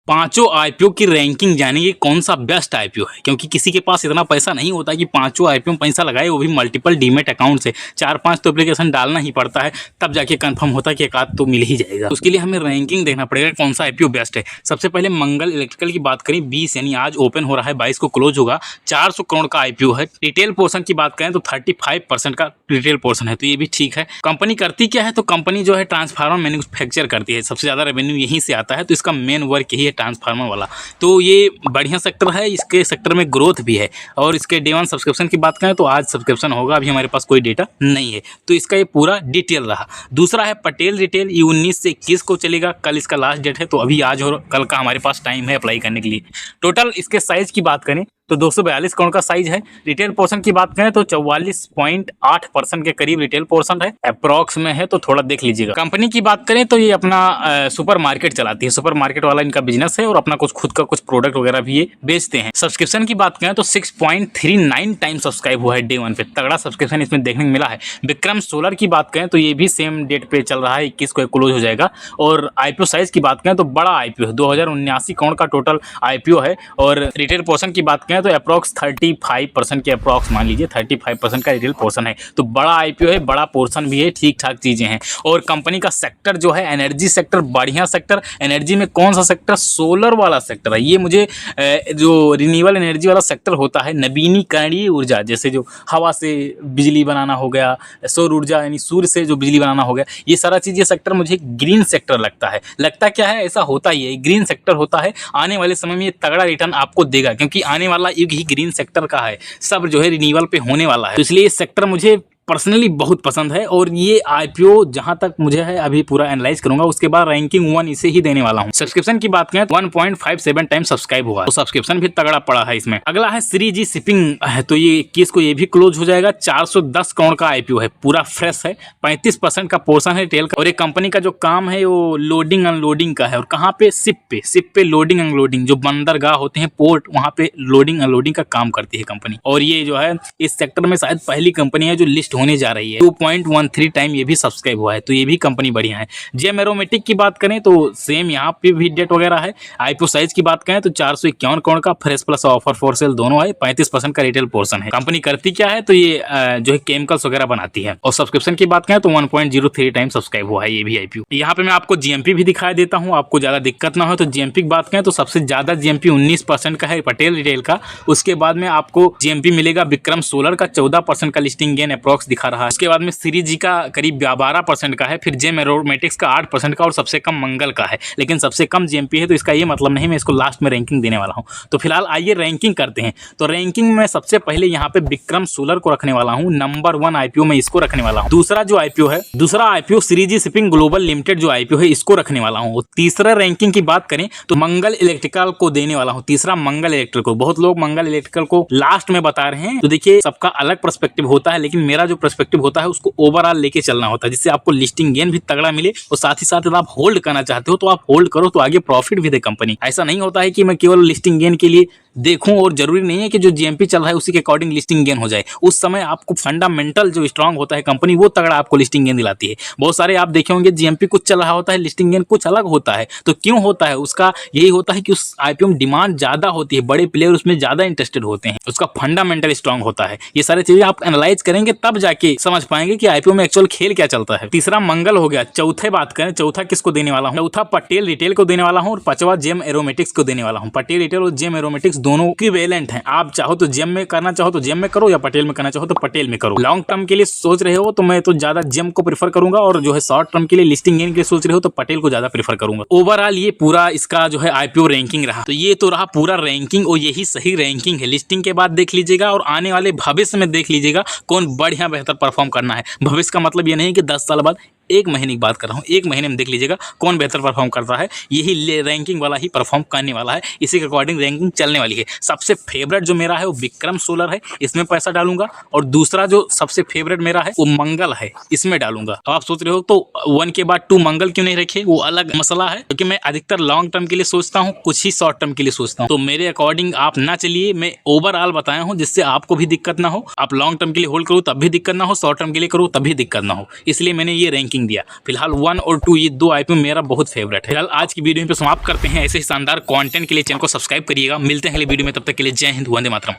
पांचों आईपीओ की रैंकिंग जानेंगे कौन सा बेस्ट आईपीओ है, क्योंकि किसी के पास इतना पैसा नहीं होता कि पांचों आईपीओ में पैसा लगाए, वो भी मल्टीपल डीमेट अकाउंट से। 4-5 तो एप्लीकेशन डालना ही पड़ता है, तब जाके कंफर्म होता है कि एक आध तो मिल ही जाएगा। उसके लिए हमें रैंकिंग देखना पड़ेगा कौन सा आईपीओ बेस्ट है। सबसे पहले मंगल इलेक्ट्रिकल की बात करें, 20 यानी आज ओपन हो रहा है, 22 को क्लोज होगा। 400 करोड़ का आईपीओ है। रिटेल पोर्शन की बात करें तो 35% का रिटेल पोर्शन है, तो ये भी ठीक है। कंपनी करती क्या है, तो कंपनी जो है ट्रांसफार्मर मैन्युफैक्चर करती है, सबसे ज्यादा रेवेन्यू यहीं से आता है, तो इसका मेन वर्क यही है ट्रांसफार्मर वाला। तो ये बढ़िया सेक्टर है, इसके सेक्टर में ग्रोथ भी है। और इसके डे 1 सब्सक्रिप्शन की बात करें तो आज सब्सक्रिप्शन होगा, अभी हमारे पास कोई डेटा नहीं है, तो इसका ये पूरा डिटेल रहा। दूसरा है पटेल रिटेल, ये 19 से 21 को चलेगा, कल इसका लास्ट डेट है, तो अभी आज और कल का हमारे पास टाइम है अप्लाई करने के लिए। टोटल इसके साइज की बात करें तो 242 करोड़ का साइज है। रिटेल पोर्शन की बात करें तो 44.8% के करीब रिटेल पोर्शन है, अप्रॉक्स में है, तो थोड़ा देख लीजिएगा। कंपनी की बात करें तो ये अपना सुपर मार्केट चलाती है, सुपर मार्केट वाला इनका बिजनेस है, और अपना कुछ खुद का कुछ प्रोडक्ट वगैरह भी ये बेचते हैं। सब्सक्रिप्शन की बात करें तो 6.39 टाइम सब्सक्राइब हुआ है डे 1 पे, तगड़ा सब्सक्रिप्शन इसमें देखने को मिला है। विक्रम सोलर की बात करें तो ये भी सेम डेट पे चल रहा है, 21 को क्लोज हो जाएगा। और आईपीओ साइज की बात करें तो बड़ा आईपीओ है, 2079 करोड़ का टोटल आईपीओ है। और रिटेल पोर्शन की बात करें तो अप्रॉक्स 35% के अप्रॉक्स मान लीजिए 35% का रिटेल पोर्शन है, तो बड़ा आईपीओ है, बड़ा पोर्शन भी है, ठीक ठाक चीजें हैं। और कंपनी का सेक्टर जो है एनर्जी सेक्टर, बढ़िया सेक्टर। एनर्जी में कौन सा सेक्टर, सोलर वाला सेक्टर है। ये मुझे जो रिन्यूएबल एनर्जी वाला सेक्टर होता है, नवीनीकरणीय ऊर्जा, जैसे जो हवा से बिजली बनाना हो गया, सौर ऊर्जा यानी सूर्य से जो बिजली बनाना हो गया, ये सारा चीज, ये सेक्टर मुझे ग्रीन सेक्टर लगता है। लगता क्या है, ऐसा होता ही है, ग्रीन सेक्टर होता है। आने वाले समय में ये तगड़ा रिटर्न आपको देगा, क्योंकि आने वाला युग ही ग्रीन सेक्टर का है, सब जो है रिन्यूएबल पे होने वाला है, तो इसलिए ये सेक्टर मुझे पर्सनली बहुत पसंद है। और ये आईपीओ जहां तक मुझे है अभी पूरा एनालाइज करूंगा, उसके बाद रैंकिंग 1 इसे ही देने वाला हूं। सब्सक्रिप्शन की बात करें 1.57 टाइम सब्सक्राइब हुआ, तो सब्सक्रिप्शन भी तगड़ा पड़ा है इसमें। अगला है श्री जी शिपिंग है, तो ये 21 को ये भी क्लोज हो जाएगा। 410 करोड़ का आईपीओ है, पूरा फ्रेश है, 35% का पोर्शन है रिटेल का। और ये कंपनी का जो काम है वो लोडिंग अनलोडिंग का है, और कहाँ पे, शिप पे लोडिंग अनलोडिंग, जो बंदरगाह होते हैं, पोर्ट, वहां पे लोडिंग अनलोडिंग का काम करती है कंपनी। और ये जो है इस सेक्टर में शायद पहली कंपनी है जो लिस्ट होने जा रही है। 2.13 टाइम ये भी सब्सक्राइब हुआ है, तो ये भी कंपनी बढ़िया है। जेम एरोमेटिक की बात करें तो सेम यहाँ पे भी डेट वगैरह है। आईपीओ साइज की बात करें तो 451 करोड़ का, fresh plus offer for sale दोनों है, 35% का रिटेल पोर्शन है। कंपनी करती क्या है, तो ये जो है केमिकल्स वगैरह बनाती है। और सब्सक्रिप्शन की बात करें तो 1.03 टाइम सब्सक्राइब हुआ है ये भी आईपीओ। यहाँ पे मैं आपको जीएमपी भी दिखाई देता हूँ, आपको ज्यादा दिक्कत ना हो। तो जीएमपी की बात करें तो सबसे ज्यादा जीएमपी 19% का है पटेल रिटेल का। उसके बाद में आपको जीएमपी मिलेगा विक्रम सोलर का, 14% का लिस्टिंग गेन अप्रॉक्स दिखा रहा है। उसके बाद में श्री जी का करीब 12% का है, फिर जेम एरोमेटिक्स का 8% का, और सबसे कम मंगल का है। लेकिन सबसे कम जीएमपी है, तो इसका ये मतलब नहीं मैं इसको लास्ट में रैंकिंग देने वाला हूं। तो फिलहाल आइए रैंकिंग करते हैं। तो रैंकिंग में सबसे पहले यहाँ पे विक्रम सोलर को रखने वाला हूँ, नंबर 1 आईपीओ में इसको रखने वाला हूँ। दूसरा जो आईपीओ है, दूसरा आईपीओ श्री जी शिपिंग ग्लोबल लिमिटेड जो आईपीओ है, इसको रखने वाला हूँ। तीसरा रैंकिंग की बात करें तो मंगल इलेक्ट्रिकल को देने वाला हूँ, तीसरा मंगल इलेक्ट्रिकल को। बहुत लोग मंगल इलेक्ट्रिकल को लास्ट में बता रहे हैं, तो देखिए सबका अलग पर्सपेक्टिव होता है, लेकिन मेरा जो पर्सपेक्टिव होता है उसको ओवरऑल लेके चलना होता है, जिससे आपको लिस्टिंग गेन भी तगड़ा मिले, और साथ ही साथ अगर आप होल्ड करना चाहते हो तो आप होल्ड करो, तो आगे प्रॉफिट भी दे कंपनी। ऐसा नहीं होता है कि मैं केवल लिस्टिंग गेन के लिए देखूं, और जरूरी नहीं है कि जो जीएमपी चल रहा है उसी के अकॉर्डिंग लिस्टिंग गेन हो जाए। उस समय आपको फंडामेंटल जो स्ट्रांग होता है कंपनी, वो तगड़ा आपको लिस्टिंग गेन दिलाती है। बहुत सारे आप देखे होंगे जीएमपी कुछ चल रहा होता है, लिस्टिंग गेन कुछ अलग होता है। तो क्यों होता है, उसका यही होता है कि उस आईपीओ में डिमांड ज्यादा होती है, बड़े प्लेयर उसमें ज्यादा इंटरेस्टेड होते हैं, उसका फंडामेंटल स्ट्रांग होता है। ये सारी चीजें आप एनालाइज करेंगे तब जाके समझ पाएंगे कि आईपीओ में एक्चुअल खेल क्या चलता है। तीसरा मंगल हो गया। चौथे बात करें, चौथा किसको देने वाला हूं, चौथा पटेल रिटेल को देने वाला हूं, और 5वां जेम एरोमेटिक्स को देने वाला हूं। पटेल रिटेल और जेम एरोमेटिक्स दोनों इक्विवेलेंट हैं। आप चाहो तो जेम में करना चाहो तो जेम में करो, या पटेल में करना चाहो तो पटेल में करो। लॉन्ग टर्म के लिए सोच रहे हो तो मैं तो ज्यादा जेम को प्रेफर करूंगा, और जो है शॉर्ट टर्म के लिए लिस्टिंग गेन के लिए सोच रहे हो तो पटेल को ज्यादा प्रेफर करूंगा। ओवरऑल ये पूरा इसका जो है आईपीओ रैंकिंग रहा। तो ये तो रहा पूरा रैंकिंग, और यही सही रैंकिंग है। लिस्टिंग के बाद देख लीजिएगा, और आने वाले भविष्य में देख लीजिएगा कौन बढ़िया बेहतर परफॉर्म करना है। भविष्य का मतलब ये नहीं कि 10 साल बाद, 1 महीने की बात कर रहा हूँ, 1 महीने में देख लीजिएगा कौन बेहतर परफॉर्म करता है। यही रैंकिंग वाला ही परफॉर्म करने वाला है, इसी के अकॉर्डिंग रैंकिंग चलने वाली है। सबसे फेवरेट जो मेरा है वो विक्रम सोलर है, इसमें पैसा डालूंगा। और दूसरा जो सबसे फेवरेट मेरा है वो मंगल है, इसमें डालूंगा। अब आप सोच रहे हो तो 1 के बाद 2 मंगल क्यों नहीं रखे, वो अलग मसला है, क्योंकि मैं अधिकतर लॉन्ग टर्म के लिए सोचता हूँ, कुछ ही शॉर्ट टर्म के लिए सोचता हूँ। तो मेरे अकॉर्डिंग आप ना चलिए, मैं ओवरऑल बताया हूँ, जिससे आपको भी दिक्कत ना हो। आप लॉन्ग टर्म के लिए होल्ड करो तब भी दिक्कत ना हो, शॉर्ट टर्म के लिए करो तब भी दिक्कत ना हो, इसलिए मैंने ये रैंकिंग रैंकिंग दिया। फिलहाल 1 और 2 ये 2 आईपीओ मेरा बहुत फेवरेट है। फिलहाल आज की वीडियो में समाप्त करते हैं। ऐसे ही शानदार कंटेंट के लिए चैनल को सब्सक्राइब करिएगा। मिलते हैं अगले वीडियो में, तब तक के लिए जय हिंद, वंदे मातरम।